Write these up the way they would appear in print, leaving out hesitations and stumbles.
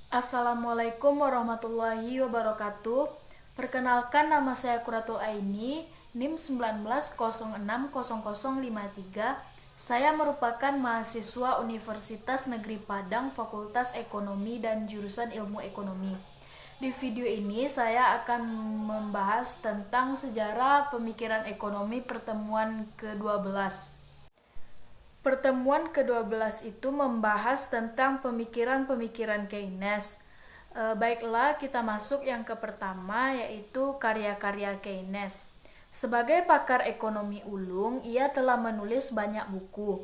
Assalamualaikum warahmatullahi wabarakatuh. Perkenalkan, nama saya Quratul Aini, NIM 19060053. Saya merupakan mahasiswa Universitas Negeri Padang, Fakultas Ekonomi dan jurusan Ilmu Ekonomi. Di video ini saya akan membahas tentang sejarah pemikiran ekonomi pertemuan ke-12. Pertemuan ke-12 itu membahas tentang pemikiran-pemikiran Keynes. Baiklah, kita masuk yang ke pertama, yaitu karya-karya Keynes. Sebagai pakar ekonomi ulung, ia telah menulis banyak buku.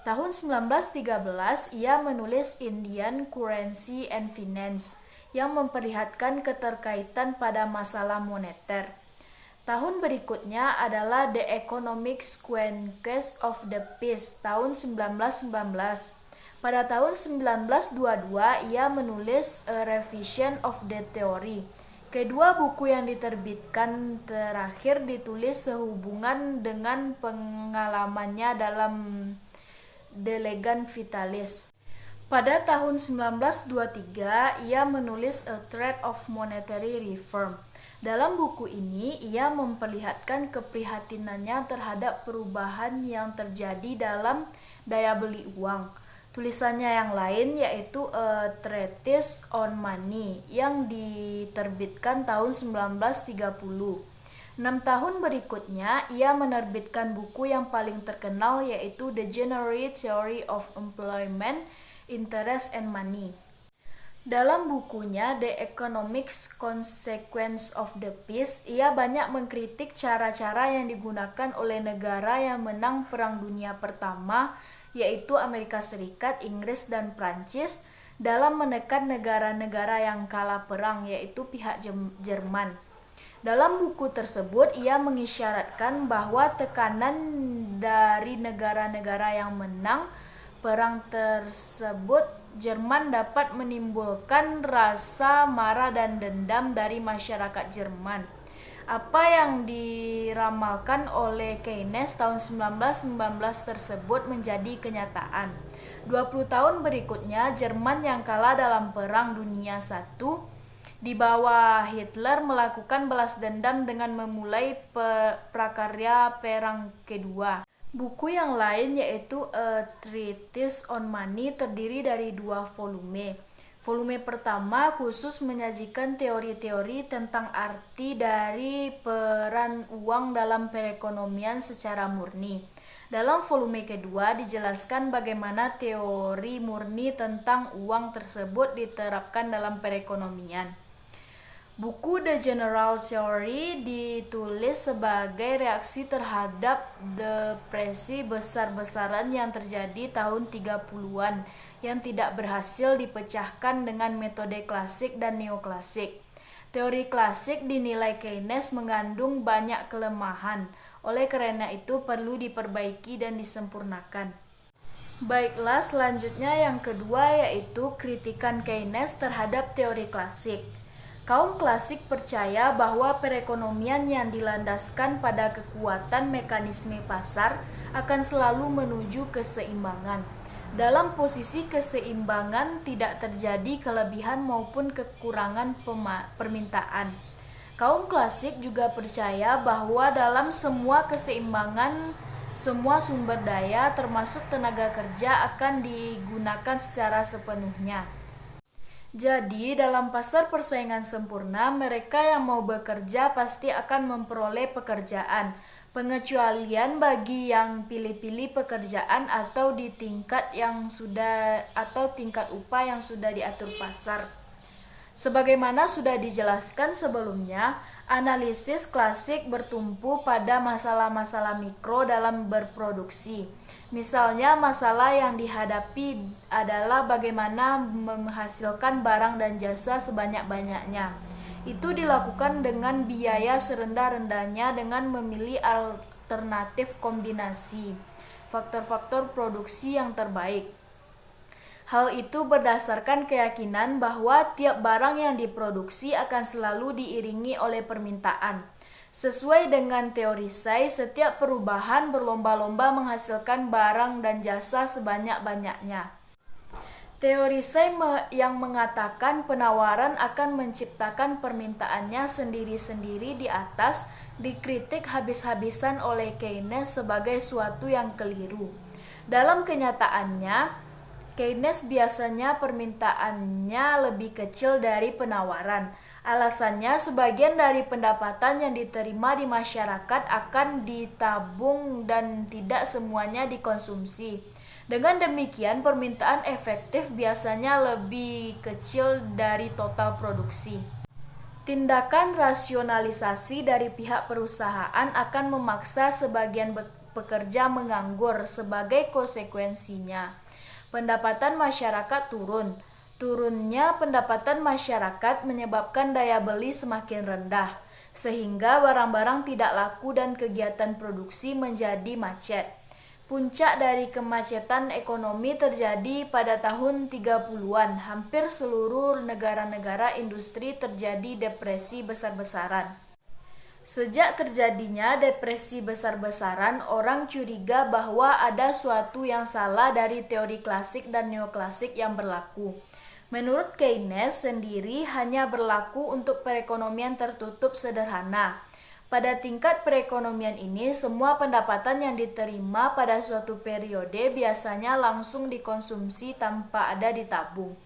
Tahun 1913, ia menulis Indian Currency and Finance yang memperlihatkan keterkaitan pada masalah moneter. Tahun berikutnya adalah The Economic Conquest of the Peace tahun 1919. Pada tahun 1922 ia menulis A Revision of the Theory. Kedua buku yang diterbitkan terakhir ditulis sehubungan dengan pengalamannya dalam The Legend Vitalis. Pada tahun 1923 ia menulis A Thread of Monetary Reform. Dalam buku ini, ia memperlihatkan keprihatinannya terhadap perubahan yang terjadi dalam daya beli uang. Tulisannya yang lain yaitu A Treatise on Money yang diterbitkan tahun 1930. 6 tahun berikutnya, ia menerbitkan buku yang paling terkenal yaitu The General Theory of Employment, Interest and Money. Dalam bukunya The Economic Consequence of the Peace, ia banyak mengkritik cara-cara yang digunakan oleh negara yang menang Perang Dunia Pertama, yaitu Amerika Serikat, Inggris, dan Prancis, dalam menekan negara-negara yang kalah perang, yaitu pihak Jerman. Dalam buku tersebut, ia mengisyaratkan bahwa tekanan dari negara-negara yang menang perang tersebut Jerman dapat menimbulkan rasa marah dan dendam dari masyarakat Jerman. Apa yang diramalkan oleh Keynes tahun 1919 tersebut menjadi kenyataan. 20 tahun berikutnya, Jerman yang kalah dalam Perang Dunia I di bawah Hitler melakukan balas dendam dengan memulai prakarya Perang Kedua. Buku yang lain yaitu A Treatise on Money terdiri dari 2 volume. Volume pertama khusus menyajikan teori-teori tentang arti dari peran uang dalam perekonomian secara murni. Dalam volume kedua dijelaskan bagaimana teori murni tentang uang tersebut diterapkan dalam perekonomian. Buku The General Theory ditulis sebagai reaksi terhadap depresi besar-besaran yang terjadi tahun 30-an yang tidak berhasil dipecahkan dengan metode klasik dan neoklasik. Teori klasik dinilai Keynes mengandung banyak kelemahan, oleh karena itu perlu diperbaiki dan disempurnakan. Baiklah, selanjutnya yang kedua yaitu kritikan Keynes terhadap teori klasik. Kaum klasik percaya bahwa perekonomian yang dilandaskan pada kekuatan mekanisme pasar akan selalu menuju keseimbangan. Dalam posisi keseimbangan tidak terjadi kelebihan maupun kekurangan permintaan. Kaum klasik juga percaya bahwa dalam semua keseimbangan, semua sumber daya termasuk tenaga kerja akan digunakan secara sepenuhnya. Jadi, dalam pasar persaingan sempurna, mereka yang mau bekerja pasti akan memperoleh pekerjaan, pengecualian bagi yang pilih-pilih pekerjaan atau di tingkat tingkat upah yang sudah diatur pasar. Sebagaimana sudah dijelaskan sebelumnya, analisis klasik bertumpu pada masalah-masalah mikro dalam berproduksi. Misalnya, masalah yang dihadapi adalah bagaimana menghasilkan barang dan jasa sebanyak-banyaknya. Itu dilakukan dengan biaya serendah-rendahnya dengan memilih alternatif kombinasi faktor-faktor produksi yang terbaik. Hal itu berdasarkan keyakinan bahwa tiap barang yang diproduksi akan selalu diiringi oleh permintaan. Sesuai dengan teori Say, setiap perubahan berlomba-lomba menghasilkan barang dan jasa sebanyak-banyaknya. Teori Say yang mengatakan penawaran akan menciptakan permintaannya sendiri-sendiri di atas dikritik habis-habisan oleh Keynes sebagai suatu yang keliru. Dalam kenyataannya, Keynes biasanya permintaannya lebih kecil dari penawaran. Alasannya, sebagian dari pendapatan yang diterima di masyarakat akan ditabung dan tidak semuanya dikonsumsi. Dengan demikian, permintaan efektif biasanya lebih kecil dari total produksi. Tindakan rasionalisasi dari pihak perusahaan akan memaksa sebagian pekerja menganggur. Sebagai konsekuensinya, pendapatan masyarakat turun. Turunnya pendapatan masyarakat menyebabkan daya beli semakin rendah, sehingga barang-barang tidak laku dan kegiatan produksi menjadi macet. Puncak dari kemacetan ekonomi terjadi pada tahun 30-an. Hampir seluruh negara-negara industri terjadi depresi besar-besaran. Sejak terjadinya depresi besar-besaran, orang curiga bahwa ada suatu yang salah dari teori klasik dan neoklasik yang berlaku. Menurut Keynes sendiri hanya berlaku untuk perekonomian tertutup sederhana. Pada tingkat perekonomian ini, semua pendapatan yang diterima pada suatu periode biasanya langsung dikonsumsi tanpa ada ditabung.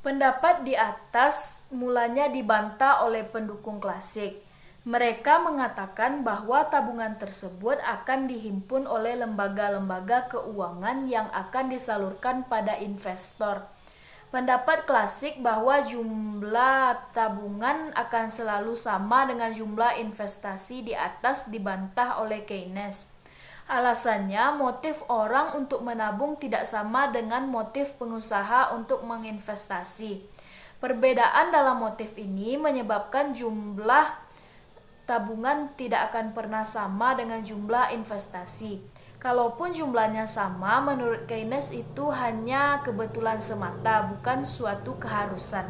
Pendapat di atas mulanya dibantah oleh pendukung klasik. Mereka mengatakan bahwa tabungan tersebut akan dihimpun oleh lembaga-lembaga keuangan yang akan disalurkan pada investor. Pendapat klasik bahwa jumlah tabungan akan selalu sama dengan jumlah investasi di atas dibantah oleh Keynes. Alasannya, motif orang untuk menabung tidak sama dengan motif pengusaha untuk menginvestasi. Perbedaan dalam motif ini menyebabkan jumlah tabungan tidak akan pernah sama dengan jumlah investasi. Kalaupun jumlahnya sama, menurut Keynes itu hanya kebetulan semata, bukan suatu keharusan.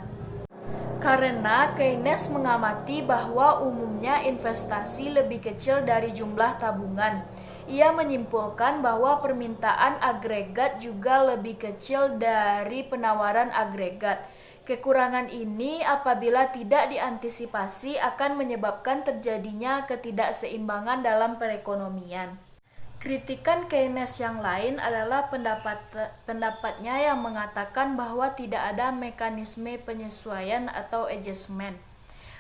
Karena Keynes mengamati bahwa umumnya investasi lebih kecil dari jumlah tabungan. Ia menyimpulkan bahwa permintaan agregat juga lebih kecil dari penawaran agregat. Kekurangan ini apabila tidak diantisipasi akan menyebabkan terjadinya ketidakseimbangan dalam perekonomian. Kritikan Keynes yang lain adalah pendapatnya yang mengatakan bahwa tidak ada mekanisme penyesuaian atau adjustment.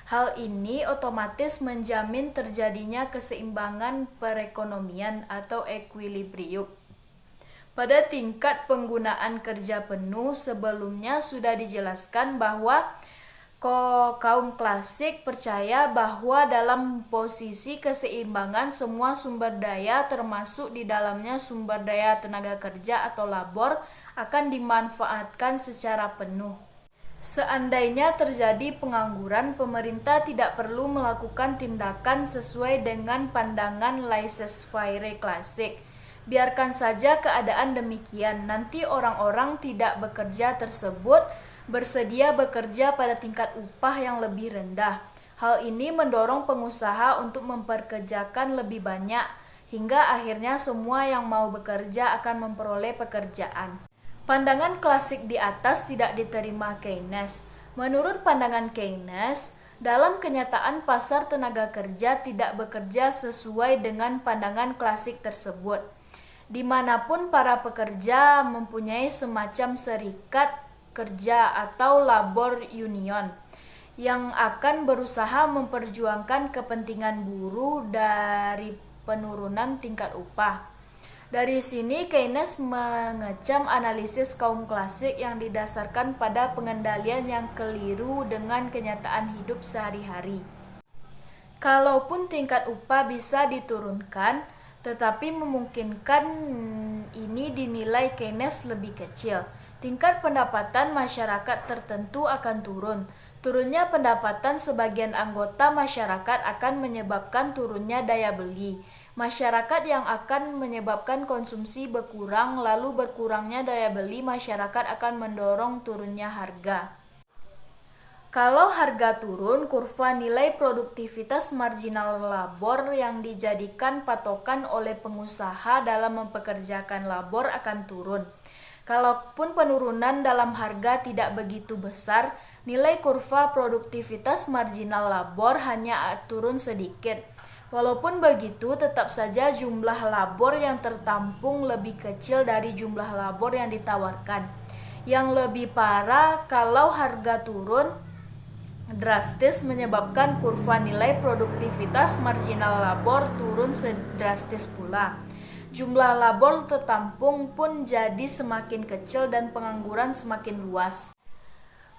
Hal ini otomatis menjamin terjadinya keseimbangan perekonomian atau equilibrium. Pada tingkat penggunaan kerja penuh sebelumnya sudah dijelaskan bahwa kaum klasik percaya bahwa dalam posisi keseimbangan semua sumber daya termasuk di dalamnya sumber daya tenaga kerja atau labor akan dimanfaatkan secara penuh. Seandainya terjadi pengangguran, pemerintah tidak perlu melakukan tindakan sesuai dengan pandangan laissez-faire klasik. Biarkan saja keadaan demikian, nanti orang-orang tidak bekerja tersebut bersedia bekerja pada tingkat upah yang lebih rendah. Hal ini mendorong pengusaha untuk memperkerjakan lebih banyak, hingga akhirnya semua yang mau bekerja akan memperoleh pekerjaan. Pandangan klasik di atas tidak diterima Keynes. Menurut pandangan Keynes, dalam kenyataan pasar tenaga kerja tidak bekerja sesuai dengan pandangan klasik tersebut. Dimanapun para pekerja mempunyai semacam serikat kerja atau labor union yang akan berusaha memperjuangkan kepentingan buruh dari penurunan tingkat upah. Dari sini Keynes mengecam analisis kaum klasik yang didasarkan pada pengendalian yang keliru dengan kenyataan hidup sehari-hari. Kalaupun tingkat upah bisa diturunkan, tetapi memungkinkan ini dinilai Keynes lebih kecil. Tingkat pendapatan masyarakat tertentu akan turun. Turunnya pendapatan sebagian anggota masyarakat akan menyebabkan turunnya daya beli. Masyarakat yang akan menyebabkan konsumsi berkurang, lalu berkurangnya daya beli masyarakat akan mendorong turunnya harga. Kalau harga turun, kurva nilai produktivitas marginal labor yang dijadikan patokan oleh pengusaha dalam mempekerjakan labor akan turun. Kalaupun penurunan dalam harga tidak begitu besar, nilai kurva produktivitas marginal labor hanya turun sedikit. Walaupun begitu, tetap saja jumlah labor yang tertampung lebih kecil dari jumlah labor yang ditawarkan. Yang lebih parah, kalau harga turun drastis menyebabkan kurva nilai produktivitas marginal labor turun drastis pula. Jumlah labor tertampung pun jadi semakin kecil dan pengangguran semakin luas.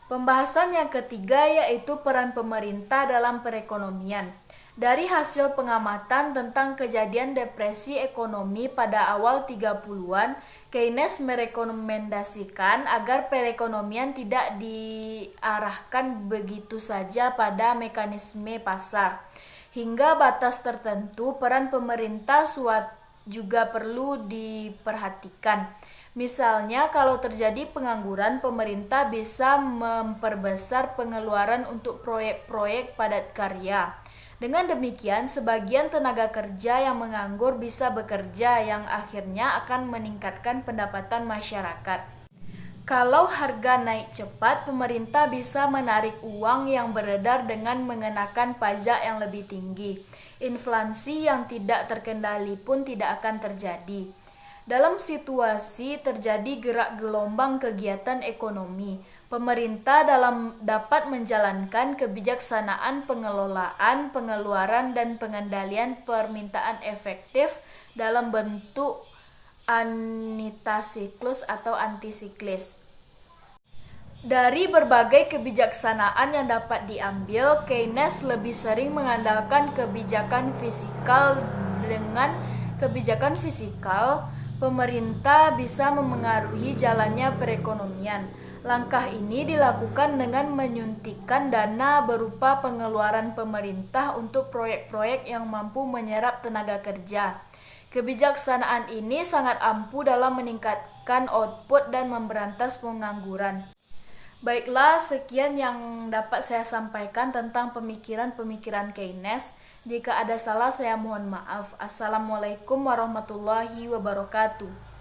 Pembahasan yang ketiga yaitu peran pemerintah dalam perekonomian. Dari hasil pengamatan tentang kejadian depresi ekonomi pada awal 30-an, Keynes merekomendasikan agar perekonomian tidak diarahkan begitu saja pada mekanisme pasar. Hingga batas tertentu, peran pemerintah juga perlu diperhatikan. Misalnya, kalau terjadi pengangguran, pemerintah bisa memperbesar pengeluaran untuk proyek-proyek padat karya. Dengan demikian, sebagian tenaga kerja yang menganggur bisa bekerja, yang akhirnya akan meningkatkan pendapatan masyarakat. Kalau harga naik cepat, pemerintah bisa menarik uang yang beredar dengan mengenakan pajak yang lebih tinggi. Inflasi yang tidak terkendali pun tidak akan terjadi. Dalam situasi terjadi gerak gelombang kegiatan ekonomi, pemerintah dapat menjalankan kebijaksanaan pengelolaan, pengeluaran, dan pengendalian permintaan efektif dalam bentuk antisiklus atau antisiklis. Dari berbagai kebijaksanaan yang dapat diambil, Keynes lebih sering mengandalkan kebijakan fiskal. Dengan kebijakan fiskal, pemerintah bisa memengaruhi jalannya perekonomian. Langkah ini dilakukan dengan menyuntikkan dana berupa pengeluaran pemerintah untuk proyek-proyek yang mampu menyerap tenaga kerja. Kebijaksanaan ini sangat ampuh dalam meningkatkan output dan memberantas pengangguran. Baiklah, sekian yang dapat saya sampaikan tentang pemikiran-pemikiran Keynes. Jika ada salah, saya mohon maaf. Assalamualaikum warahmatullahi wabarakatuh.